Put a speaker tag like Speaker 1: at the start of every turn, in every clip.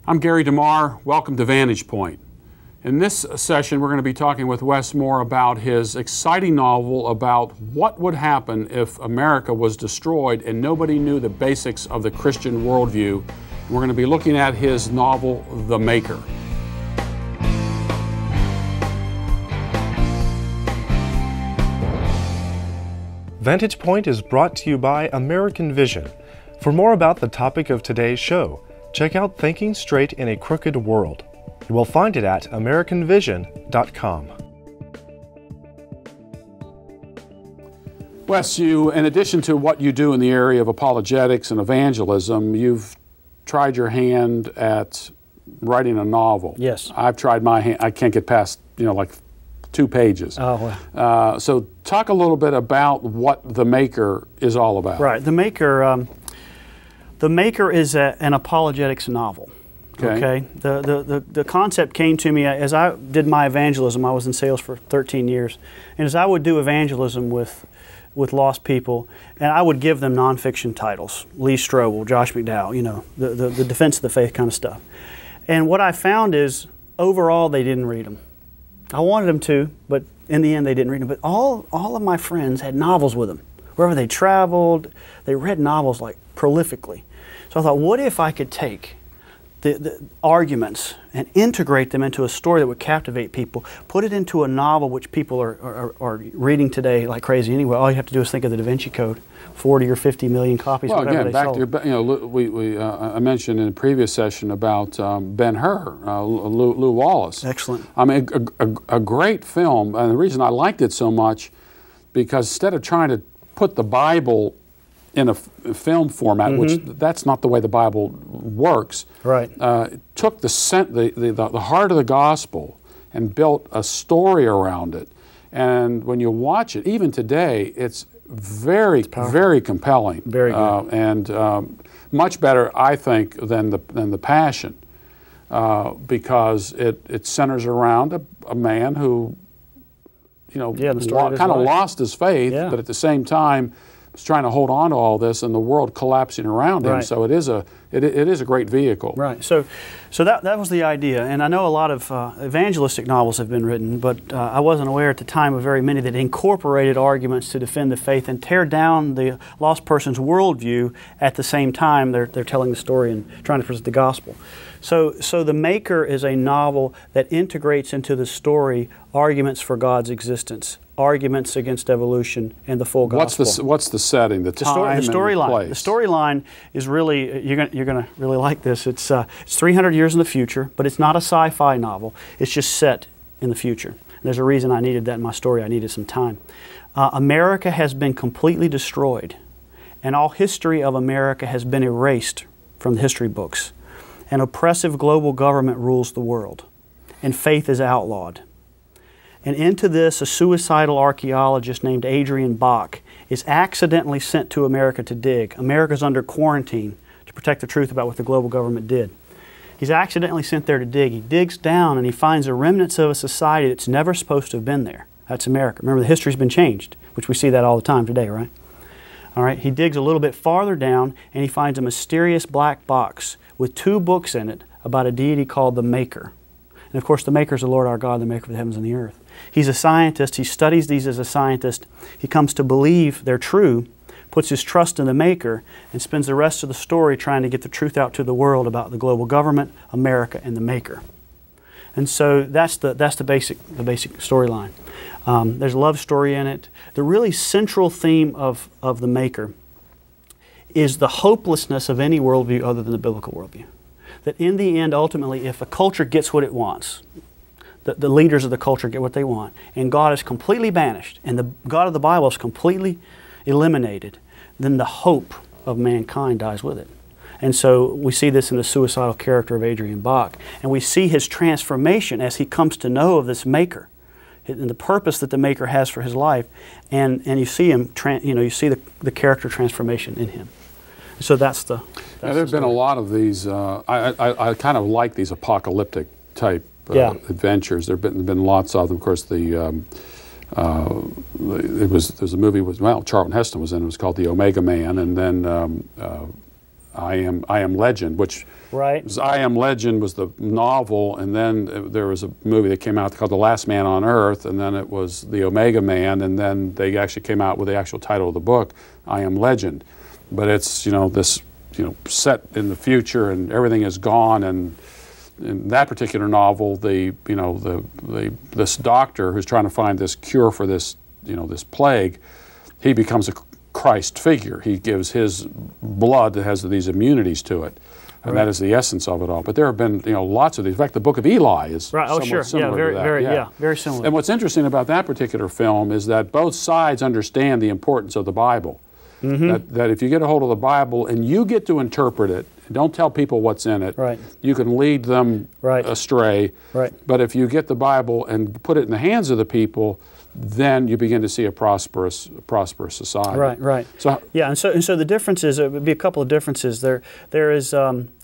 Speaker 1: I'm Gary DeMar. Welcome to Vantage Point. In this session, we're going to be talking with Wes Moore about his exciting novel about what would happen if America was destroyed and nobody knew the basics of the Christian worldview. And we're going to be looking at his novel, The Maker.
Speaker 2: Vantage Point is brought to you by American Vision. For more about the topic of today's show, check out Thinking Straight in a Crooked World. You will find it at AmericanVision.com.
Speaker 1: Wes, you, in addition to what you do in the area of apologetics and evangelism, you've tried your hand at writing a novel.
Speaker 3: Yes.
Speaker 1: I've tried my hand. I can't get past, like 2 pages.
Speaker 3: Oh, wow.
Speaker 1: So talk a little bit about what The Maker is all about.
Speaker 3: Right. The Maker is an apologetics novel. Okay. The concept came to me as I did my evangelism. I was in sales for 13 years. And as I would do evangelism with lost people, and I would give them nonfiction titles, Lee Strobel, Josh McDowell, the defense of the faith kind of stuff. And what I found is, overall, they didn't read them. I wanted them to, but in the end, they didn't read them. But all of my friends had novels with them. Wherever they traveled, they read novels like prolifically. So I thought, what if I could take the arguments and integrate them into a story that would captivate people, put it into a novel which people are reading today like crazy anyway. All you have to do is think of the Da Vinci Code, 40 or 50 million copies,
Speaker 1: well,
Speaker 3: whatever
Speaker 1: again,
Speaker 3: they
Speaker 1: back
Speaker 3: sold.
Speaker 1: to I mentioned in a previous session about Ben-Hur, Lew Wallace.
Speaker 3: Excellent.
Speaker 1: I mean, a great film, and the reason I liked it so much, because instead of trying to put the Bible in a film format, which that's not the way the Bible works.
Speaker 3: Right.
Speaker 1: Took the heart of the gospel and built a story around it. And when you watch it, even today, it's very compelling.
Speaker 3: Very good.
Speaker 1: And much better, I think, than the Passion, because it centers around a man who, kind of lost his faith, but at the same time was trying to hold on to all this, and the world collapsing around him. Right. So it is a great vehicle.
Speaker 3: Right. So that was the idea. And I know a lot of evangelistic novels have been written, but I wasn't aware at the time of very many that incorporated arguments to defend the faith and tear down the lost person's worldview at the same time they're telling the story and trying to present the gospel. So The Maker is a novel that integrates into the story arguments for God's existence, arguments against evolution, and the full gospel.
Speaker 1: What's the setting, the time, and the place? The storyline
Speaker 3: is really, you're going to really like this. It's 300 years in the future, but it's not a sci-fi novel. It's just set in the future. And there's a reason I needed that in my story. I needed some time. America has been completely destroyed, and all history of America has been erased from the history books. An oppressive global government rules the world, and faith is outlawed. And into this, a suicidal archaeologist named Adrian Bach is accidentally sent to America to dig. America's under quarantine to protect the truth about what the global government did. He's accidentally sent there to dig. He digs down and he finds the remnants of a society that's never supposed to have been there. That's America. Remember, the history's been changed, which we see that all the time today, right? All right, he digs a little bit farther down and he finds a mysterious black box with 2 books in it about a deity called the Maker. And of course, the Maker is the Lord our God, the Maker of the heavens and the earth. He's a scientist. He studies these as a scientist. He comes to believe they're true, puts his trust in the Maker, and spends the rest of the story trying to get the truth out to the world about the global government, America, and the Maker. And so that's the basic storyline. There's a love story in it. The really central theme of the Maker is the hopelessness of any worldview other than the biblical worldview. That in the end, ultimately, if a culture gets what it wants, the leaders of the culture get what they want, and God is completely banished, and the God of the Bible is completely eliminated, then the hope of mankind dies with it. And so we see this in the suicidal character of Adrian Bach, and we see his transformation as he comes to know of this Maker, and the purpose that the Maker has for his life, and you see him, you see the character transformation in him. So that's the.
Speaker 1: There have been a lot of these. I kind of like these apocalyptic type adventures. There've been lots of them. Of course, there's a movie with Charlton Heston was in. It was called The Omega Man, and then I Am Legend, which
Speaker 3: right.
Speaker 1: I Am Legend was the novel, and then there was a movie that came out called The Last Man on Earth, and then it was The Omega Man, and then they actually came out with the actual title of the book, I Am Legend. But it's, this, set in the future, and everything is gone, and in that particular novel, this doctor who's trying to find this cure for this, this plague, he becomes a Christ figure. He gives his blood that has these immunities to it, and that is the essence of it all. But there have been, lots of these. In fact, the Book of Eli is somewhat similar to that.
Speaker 3: Very similar.
Speaker 1: And what's interesting about that particular film is that both sides understand the importance of the Bible. Mm-hmm. That if you get a hold of the Bible and you get to interpret it, don't tell people what's in it.
Speaker 3: Right.
Speaker 1: You can lead them astray.
Speaker 3: Right.
Speaker 1: But if you get the Bible and put it in the hands of the people, then you begin to see a prosperous society.
Speaker 3: Right. So and so the differences, there would be a couple of differences. There is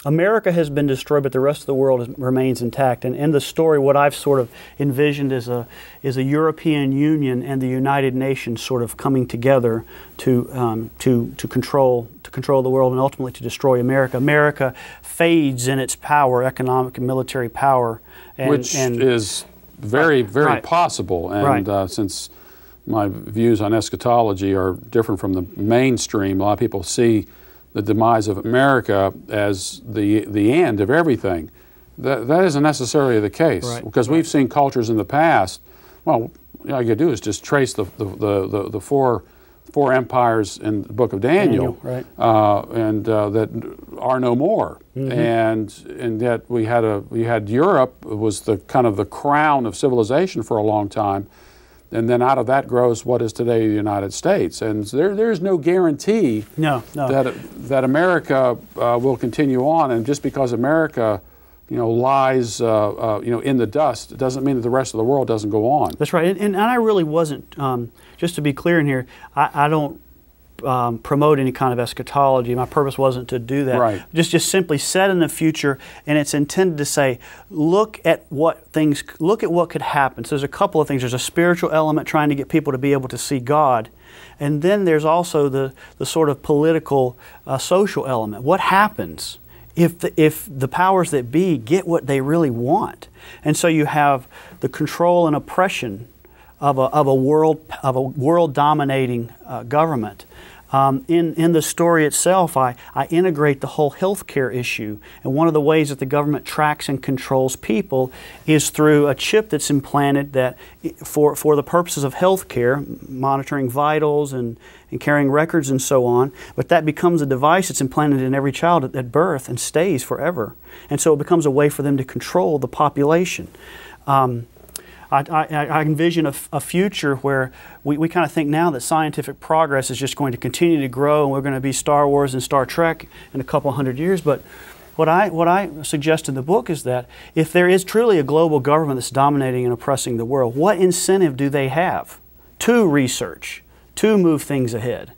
Speaker 3: America has been destroyed, but the rest of the world remains intact. And in the story, what I've sort of envisioned is a European Union and the United Nations sort of coming together to control the world and ultimately to destroy America. America fades in its power, economic and military power,
Speaker 1: which is very possible. And since my views on eschatology are different from the mainstream, a lot of people see the demise of America as the end of everything. That isn't necessarily the case, because we've seen cultures in the past. Well, all you do is just trace the four empires in the Book of Daniel, and that are no more. Mm-hmm. And yet we had Europe was the kind of the crown of civilization for a long time, and then out of that grows what is today the United States. And there's no guarantee that America will continue on. And just because America lies in the dust, it doesn't mean that the rest of the world doesn't go on.
Speaker 3: That's right. And I really wasn't, just to be clear in here, I don't promote any kind of eschatology. My purpose wasn't to do that.
Speaker 1: Right.
Speaker 3: Just simply set in the future, and it's intended to say, look at what could happen. So there's a couple of things. There's a spiritual element trying to get people to be able to see God. And then there's also the sort of political, social element. What happens if the powers that be get what they really want? And so you have the control and oppression of a world dominating government. In the story itself, I integrate the whole healthcare issue, and one of the ways that the government tracks and controls people is through a chip that's implanted that for the purposes of healthcare, monitoring vitals and carrying records and so on. But that becomes a device that's implanted in every child at birth and stays forever, and so it becomes a way for them to control the population. I envision a future where we kind of think now that scientific progress is just going to continue to grow, and we're going to be Star Wars and Star Trek in a couple hundred years. But what I suggest in the book is that if there is truly a global government that's dominating and oppressing the world, what incentive do they have to research, to move things ahead?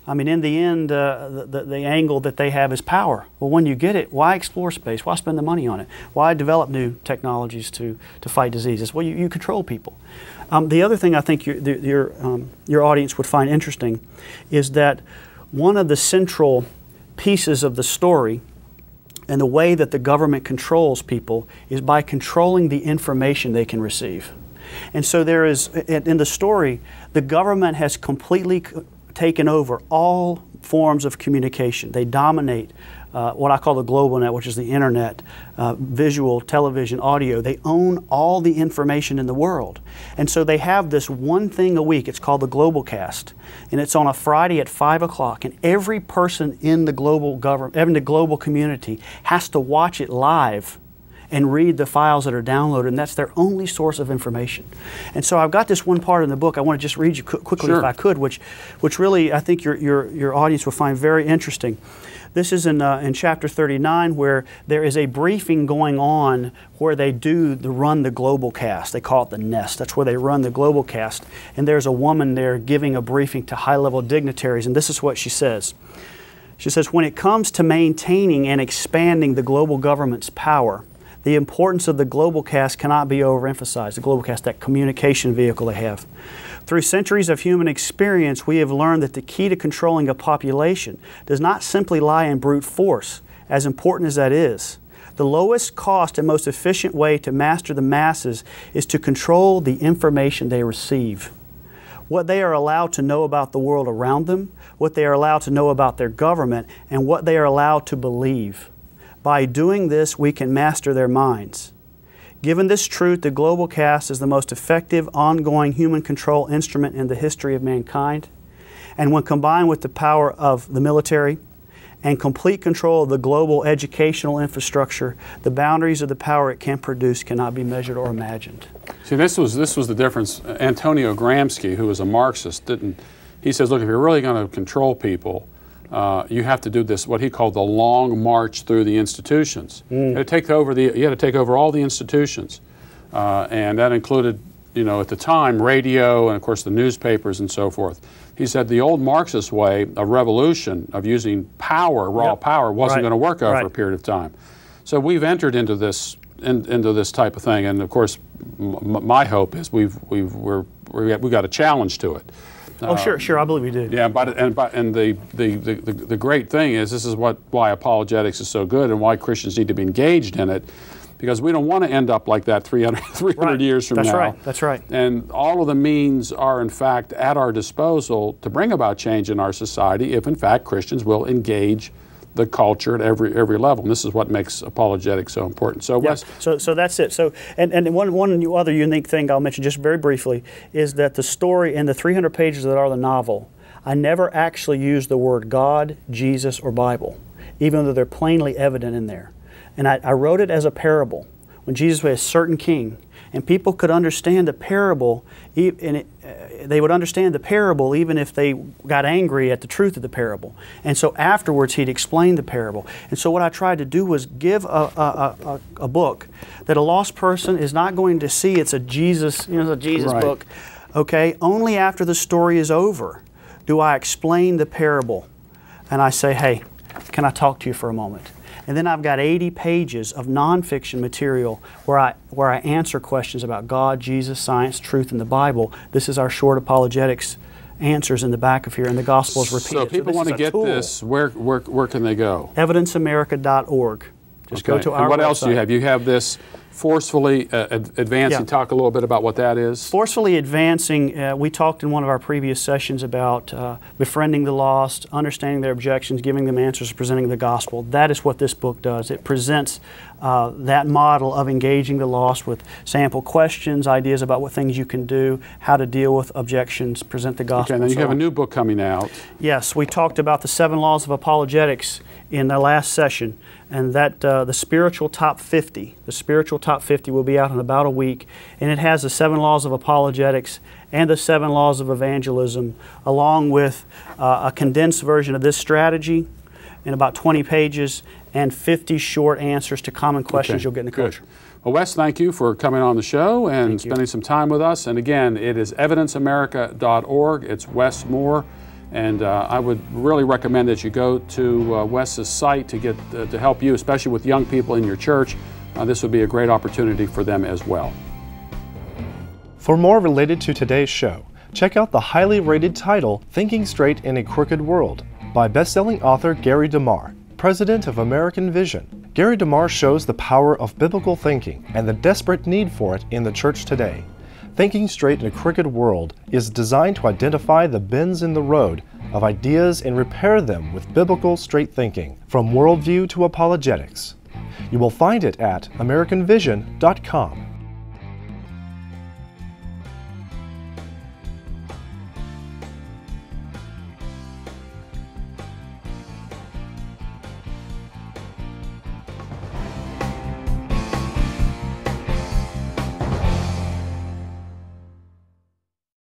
Speaker 3: I mean, in the end, the angle that they have is power. Well, when you get it, why explore space? Why spend the money on it? Why develop new technologies to fight diseases? Well, you control people. The other thing I think your audience would find interesting is that one of the central pieces of the story and the way that the government controls people is by controlling the information they can receive. And so there is, in the story, the government has completely taken over all forms of communication. They dominate what I call the global net, which is the internet, visual, television, audio. They own all the information in the world. And so they have this one thing a week. It's called the Global Cast. And it's on a Friday at 5 o'clock. And every person in the global government, in the global community, has to watch it live and read the files that are downloaded, and that's their only source of information. And so I've got this one part in the book I want to just read you quickly if I could, which really I think your audience will find very interesting. This is in chapter 39, where there is a briefing going on where they run the global cast. They call it the nest. That's where they run the global cast. And there's a woman there giving a briefing to high-level dignitaries, and this is what she says. She says, when it comes to maintaining and expanding the global government's power, The importance of the Globalcast cannot be overemphasized. The Globalcast, that communication vehicle they have. Through centuries of human experience, we have learned that the key to controlling a population does not simply lie in brute force, as important as that is. The lowest cost and most efficient way to master the masses is to control the information they receive. What they are allowed to know about the world around them, what they are allowed to know about their government, and what they are allowed to believe. By doing this, we can master their minds. Given this truth, the Globalcast is the most effective ongoing human control instrument in the history of mankind. And when combined with the power of the military and complete control of the global educational infrastructure, the boundaries of the power it can produce cannot be measured or imagined.
Speaker 1: See, this was the difference. Antonio Gramsci, who was a Marxist, he says, look, if you're really going to control people, you have to do this, what he called the long march through the institutions. You had to take over all the institutions, and that included, at the time, radio and of course the newspapers and so forth. He said the old Marxist way of revolution, of using power, raw power, wasn't going to work over a period of time. So we've entered into this type of thing, and of course, my hope is we've got a challenge to it.
Speaker 3: Oh, sure, I believe we do.
Speaker 1: Yeah, and the great thing is, this is why apologetics is so good and why Christians need to be engaged in it, because we don't want to end up like that 300 years from now.
Speaker 3: That's right.
Speaker 1: And all of the means are, in fact, at our disposal to bring about change in our society if, in fact, Christians will engage the culture at every level. And this is what makes apologetics so important. So,
Speaker 3: yeah. So that's it. So, and one other unique thing I'll mention just very briefly is that the story in the 300 pages that are the novel, I never actually used the word God, Jesus, or Bible, even though they're plainly evident in there. And I wrote it as a parable. When Jesus was a certain king, and people could understand the parable, they would understand the parable even if they got angry at the truth of the parable. And so afterwards he'd explain the parable. And so what I tried to do was give a book that a lost person is not going to see. It's a Jesus, book. Okay, only after the story is over do I explain the parable. And I say, hey, can I talk to you for a moment? And then I've got 80 pages of nonfiction material where I answer questions about God, Jesus, science, truth, and the Bible. This is our short apologetics answers in the back of here, and the gospel is repeated.
Speaker 1: So people want to get this, where can they go?
Speaker 3: Evidenceamerica.org. Just go to our website.
Speaker 1: And what else do you have? You have this forcefully advancing. Talk a little bit about what that is.
Speaker 3: Forcefully advancing, we talked in one of our previous sessions about befriending the lost, understanding their objections, giving them answers, presenting the gospel. That is what this book does. It presents that model of engaging the lost with sample questions, ideas about what things you can do, how to deal with objections, present the gospel.
Speaker 1: Okay, now you have a new book coming out.
Speaker 3: Yes, we talked about the 7 laws of apologetics in the last session, and that the spiritual top 50. The spiritual top 50 will be out in about a week, and it has the 7 laws of apologetics and the 7 laws of evangelism, along with a condensed version of this strategy in about 20 pages and 50 short answers to common questions you'll get in the culture.
Speaker 1: Well, Wes, thank you for coming on the show and spending some time with us. And again, it is evidenceamerica.org. It's Wes Moore. And I would really recommend that you go to Wes's site to get to help you, especially with young people in your church. This would be a great opportunity for them as well.
Speaker 2: For more related to today's show, check out the highly rated title, Thinking Straight in a Crooked World, by best-selling author Gary DeMar, president of American Vision. Gary DeMar shows the power of biblical thinking and the desperate need for it in the church today. Thinking Straight in a Crooked World is designed to identify the bends in the road of ideas and repair them with biblical straight thinking, from worldview to apologetics. You will find it at AmericanVision.com.